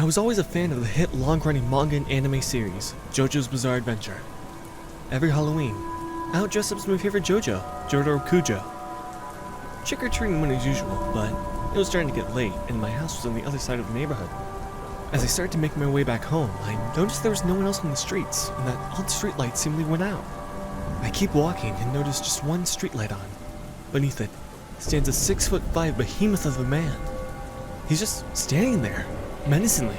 I was always a fan of the hit long-running manga and anime series, Jojo's Bizarre Adventure. Every Halloween, I would dress up as my favorite Jojo, Jojo Kujo. Trick-or-treating went as usual, but it was starting to get late, and my house was on the other side of the neighborhood. As I started to make my way back home, I noticed there was no one else in the streets, and that all the streetlights seemingly went out. I keep walking and notice just one streetlight on. Beneath it stands a 6'5" behemoth of a man. He's just standing there, menacingly.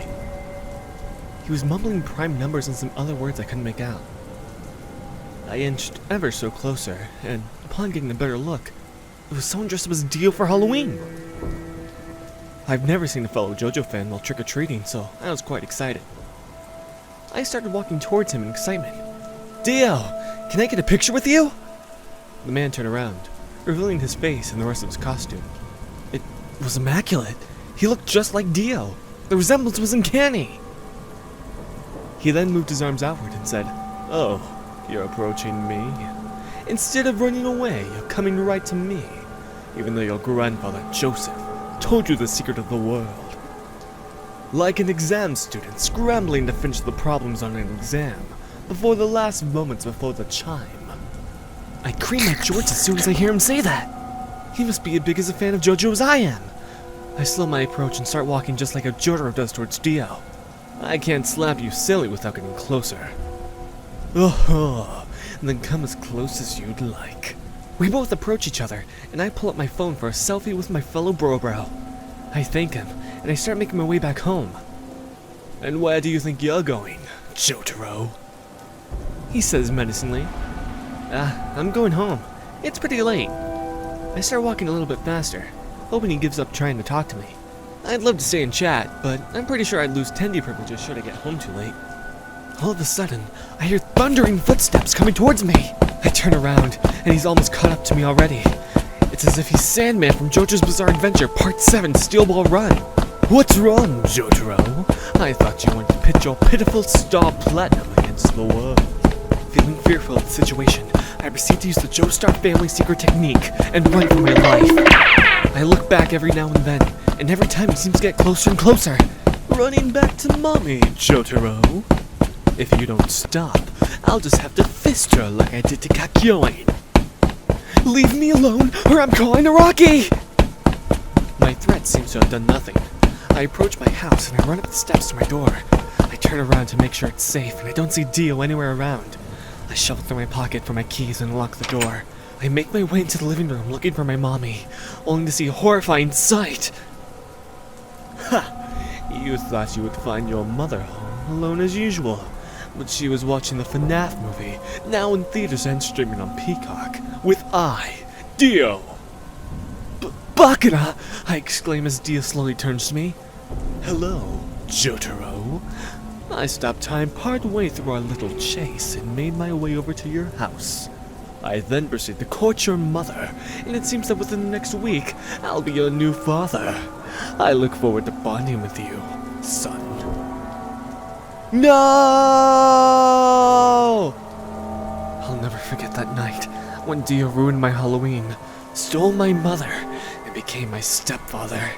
He was mumbling prime numbers and some other words I couldn't make out. I inched ever so closer, and upon getting a better look, it was someone dressed up as Dio for Halloween. I've never seen a fellow Jojo fan while trick-or-treating, so I was quite excited. I started walking towards him in excitement. "Dio, can I get a picture with you?" The man turned around, revealing his face and the rest of his costume. It was immaculate. He looked just like Dio. The resemblance was uncanny. He then moved his arms outward and said, "Oh, you're approaching me? Instead of running away, you're coming right to me, even though your grandfather, Joseph, told you the secret of the world. Like an exam student scrambling to finish the problems on an exam before the last moments before the chime." I cream my jorts as soon as I hear him say that. He must be as big as a fan of Jojo as I am. I slow my approach and start walking just like a Jojo does towards Dio. I can't slap you silly without getting closer. Oh, then come as close as you'd like. We both approach each other, and I pull up my phone for a selfie with my fellow bro. I thank him, and I start making my way back home. "And where do you think you're going, Jotaro?" he says menacingly. I'm going home. It's pretty late." I start walking a little bit faster, hoping he gives up trying to talk to me. I'd love to stay and chat, but I'm pretty sure I'd lose tendy privileges should I get home too late. All of a sudden, I hear thundering footsteps coming towards me. I turn around, and he's almost caught up to me already. It's as if he's Sandman from Jojo's Bizarre Adventure Part 7 Steel Ball Run. "What's wrong, Jotaro? I thought you wanted to pit your pitiful star platinum against the world." Feeling fearful of the situation, I proceed to use the Joestar family secret technique and run for my life. I look back every now and then, and every time he seems to get closer and closer. "Running back to mommy, Jotaro. If you don't stop, I'll just have to fist her like I did to Kakyoin. Leave me alone, or I'm calling Araki!" My threat seems to have done nothing. I approach my house and I run up the steps to my door. I turn around to make sure it's safe, and I don't see Dio anywhere around. I shuffle through my pocket for my keys and lock the door. I make my way into the living room looking for my mommy, only to see a horrifying sight. "Ha! You thought you would find your mother home alone as usual, but she was watching the FNAF movie, now in theaters and streaming on Peacock, with Dio." "Bakura!" I exclaim as Dio slowly turns to me. "Hello, Jotaro." I stopped time partway through our little chase and made my way over to your house. I then proceed to court your mother, and it seems that within the next week, I'll be your new father. I look forward to bonding with you, son. No! I'll never forget that night when Dio ruined my Halloween, stole my mother, and became my stepfather.